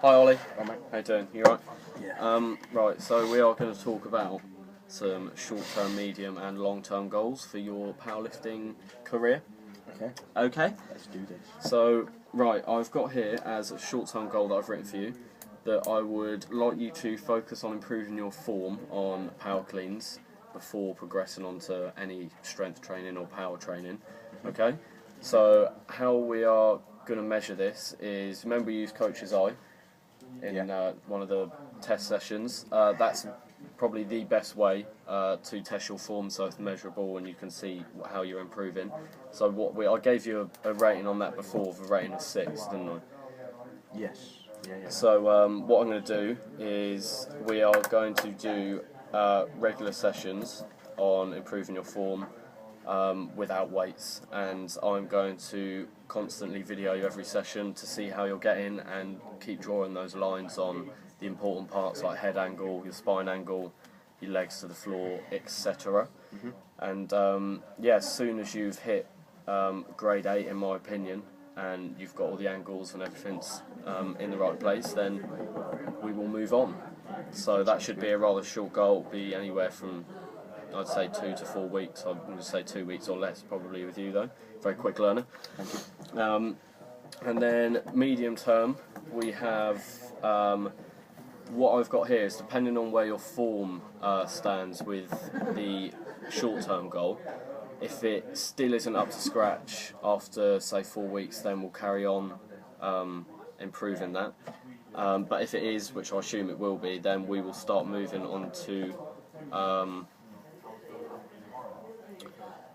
Hi Ollie. Hi mate. How you doing? You alright? Yeah. Right, so we are going to talk about some short-term, medium and long-term goals for your powerlifting career. Okay. Okay? Let's do this. So, right, I've got here as a short-term goal that I've written for you that I would like you to focus on improving your form on power cleans before progressing on to any strength training or power training. Okay? So, how we are going to measure this is, remember we use Coach's Eye in one of the test sessions. That's probably the best way to test your form, so it's measurable and you can see how you're improving. So I gave you a rating on that before, the rating of 6, didn't I? Yes. Yeah. So what I'm going to do is we are going to do regular sessions on improving your form without weights, and I'm going to constantly video you every session to see how you're getting and keep drawing those lines on the important parts like head angle, your spine angle, your legs to the floor, etc. And as soon as you've hit grade 8 in my opinion and you've got all the angles and everything's in the right place, then we will move on. So that should be a rather short goal. It'll be anywhere from, I'd say, 2 to 4 weeks. I'm going to say 2 weeks or less probably with you though. Very quick learner. Thank you. And then medium term, we have what I've got here is depending on where your form stands with the short term goal. If it still isn't up to scratch after say 4 weeks, then we'll carry on improving that. But if it is, which I assume it will be, then we will start moving on to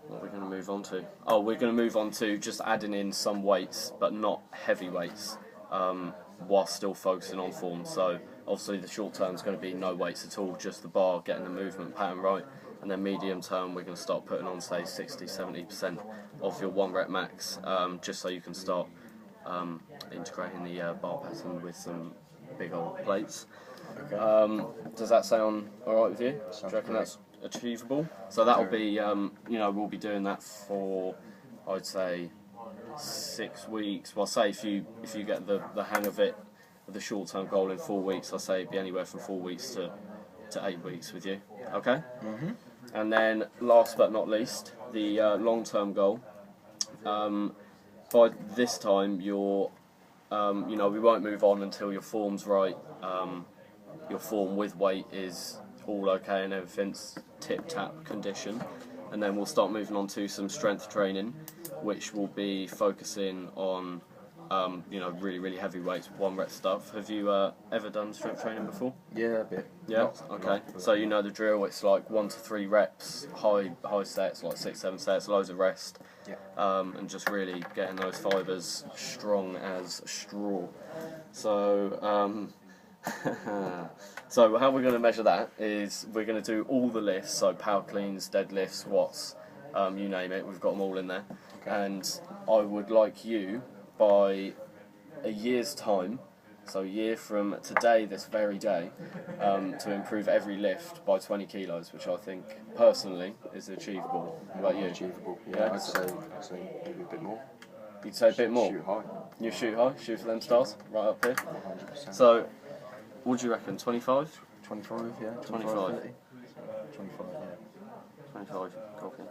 what we're going to move on to. Oh, we're going to move on to just adding in some weights, but not heavy weights, while still focusing on form. So obviously the short term is going to be no weights at all, just the bar, getting the movement pattern right. And then medium term, we're going to start putting on, say, 60-70% of your 1 rep max, just so you can start integrating the bar pattern with some big old plates. Okay. Does that sound alright with you? Sounds Do you reckon great. that's achievable? So that'll be, we'll be doing that for, I'd say, 6 weeks. Well, say if you get the hang of it, the short-term goal in 4 weeks, I'll say it'd be anywhere from 4 weeks to 8 weeks with you. Okay? And then, last but not least, the long-term goal. By this time, we won't move on until your form's right. Your form with weight is all okay and everything's tip-tap condition. And then we'll start moving on to some strength training, which will be focusing on really, really heavy weights, 1 rep stuff. Have you ever done strength training before? Yeah, a bit. Yeah. Okay. So you know the drill. It's like 1 to 3 reps, high sets, like 6-7 sets, loads of rest, and just really getting those fibres strong as straw. So so how we're going to measure that is we're going to do all the lifts, so power cleans, deadlifts, squats, you name it. We've got them all in there. Okay. And I would like you, by a year's time, so a year from today, this very day, to improve every lift by 20 kilos, which I think personally is achievable. What about you? Achievable. Yeah. Yeah, I'd say maybe a bit more. You'd say a bit more? Shoot high. You shoot high? Shoot for them stars? Right up here? 100%. So, what do you reckon? 25? 25, yeah. 25. 25, yeah. 25, copy.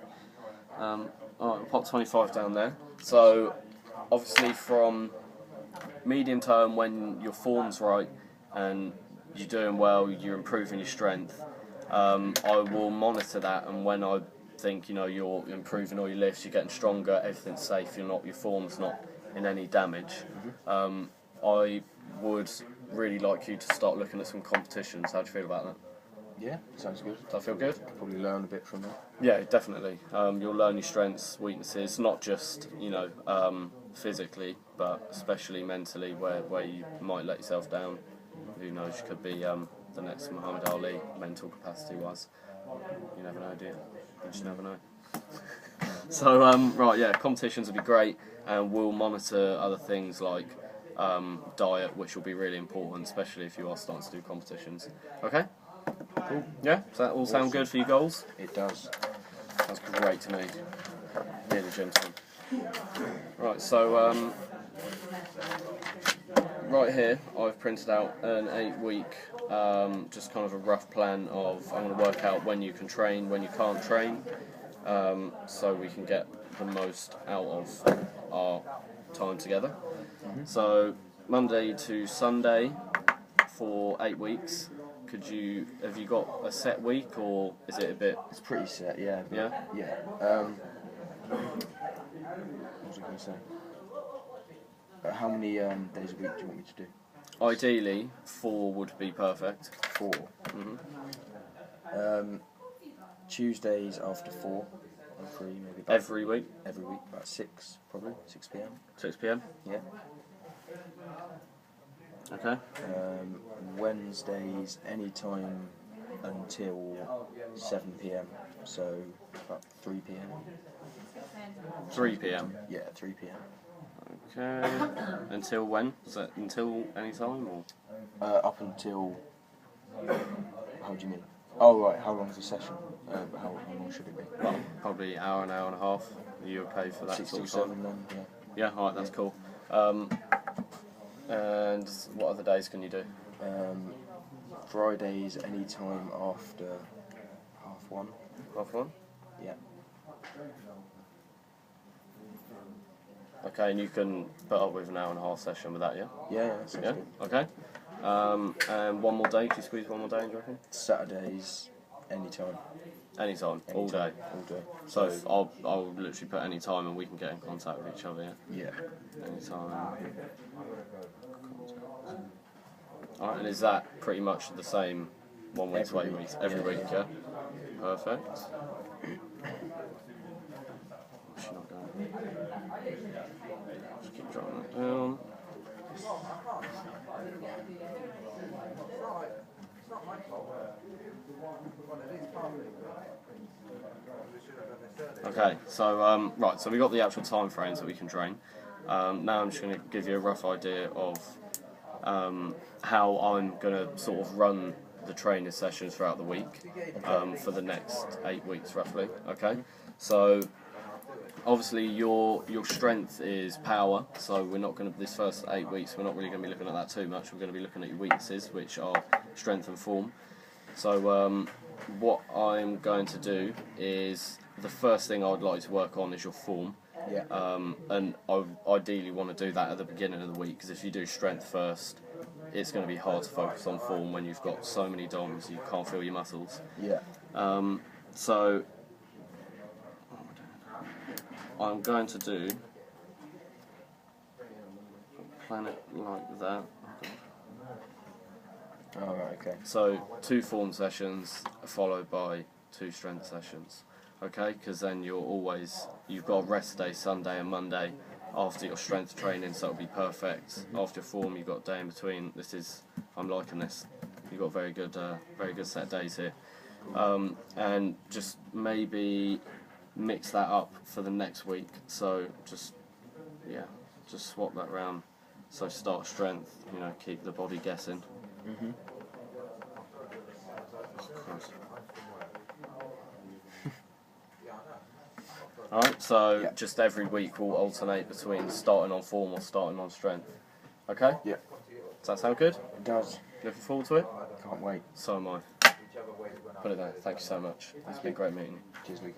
Alright, we'll pop 25 down there. So, obviously from medium term, when your form's right and you're doing well, you're improving your strength, I will monitor that, and when I think you're improving all your lifts, you're getting stronger, everything's safe, your form's not in any damage, I would really like you to start looking at some competitions. How do you feel about that? Yeah, sounds good. Does that feel good? Could probably learn a bit from that. Yeah, definitely. You'll learn your strengths, weaknesses, not just physically, but especially mentally, where you might let yourself down. Who knows? You could be the next Muhammad Ali, mental capacity wise. You never know, do you? You just never know. So competitions would be great, and we'll monitor other things like diet, which will be really important, especially if you are starting to do competitions. Okay? Cool. Yeah? Does that all sound good for your goals? It does. Sounds great to me. Really, gentlemen. Right, so right here, I've printed out an 8-week, just kind of a rough plan of I'm going to work out when you can train, when you can't train, so we can get the most out of our time together. So Monday to Sunday for 8 weeks. Have you got a set week, or is it a bit? It's pretty set, yeah. Yeah? Yeah. What was I going to say? How many days a week do you want me to do? Ideally, 4 would be perfect. 4. Tuesdays after 4. I'm free, maybe. Every week? Every week, about 6, probably. 6 p.m. 6 p.m? Yeah. Okay. Wednesdays, any time until 7 p.m. So, about 3 p.m. 3 p.m? Yeah, 3 p.m. Okay. Until when? Is that until any time, or? Up until... How do you mean? Oh, right, how long is the session? How long should it be? Well, probably an hour and a half. You'll pay for that 6 sort till of time. 7 then, yeah. Yeah, alright, that's cool. And what other days can you do? Fridays, any time after 1:30. 1:30? Yeah. Okay, and you can put up with an hour and a half session with that, yeah? Yeah, that sounds Yeah? good. Okay. And one more day, can you squeeze one more day, do you reckon? Saturdays, any time. Anytime, all day. All day. So I'll literally put any time and we can get in contact with each other, yeah? Yeah. Anytime. Alright, and is that pretty much the same 1 week to 8 weeks? Every week, yeah? Perfect. What's she not going? Just keep dropping that down. Okay, so right, so we got the actual time frames that we can train. Now I'm just going to give you a rough idea of how I'm going to sort of run the training sessions throughout the week for the next 8 weeks roughly. Okay, so obviously your strength is power, so we're not going to, this first 8 weeks we're not really going to be looking at that too much. We're going to be looking at your weaknesses, which are strength and form. So what I'm going to do is, the first thing I'd like to work on is your form. Yeah. And I ideally want to do that at the beginning of the week, because if you do strength first, it's going to be hard to focus on form when you've got so many DOMs you can't feel your muscles. Yeah. So I'm going to do, plan it like that. Oh, right, okay. So 2 form sessions followed by 2 strength sessions. Okay, because then you've got a rest day Sunday and Monday after your strength training, so it'll be perfect. After your form, you've got a day in between. I'm liking this. You've got very good set days here, and just maybe mix that up for the next week. So just swap that round. So start strength, keep the body guessing. Alright, so just every week we'll alternate between starting on form or starting on strength. Okay? Yeah. Does that sound good? It does. Looking forward to it? Can't wait. So am I. Put it there. Thank you so much. It's been a great meeting you. Cheers, Luke.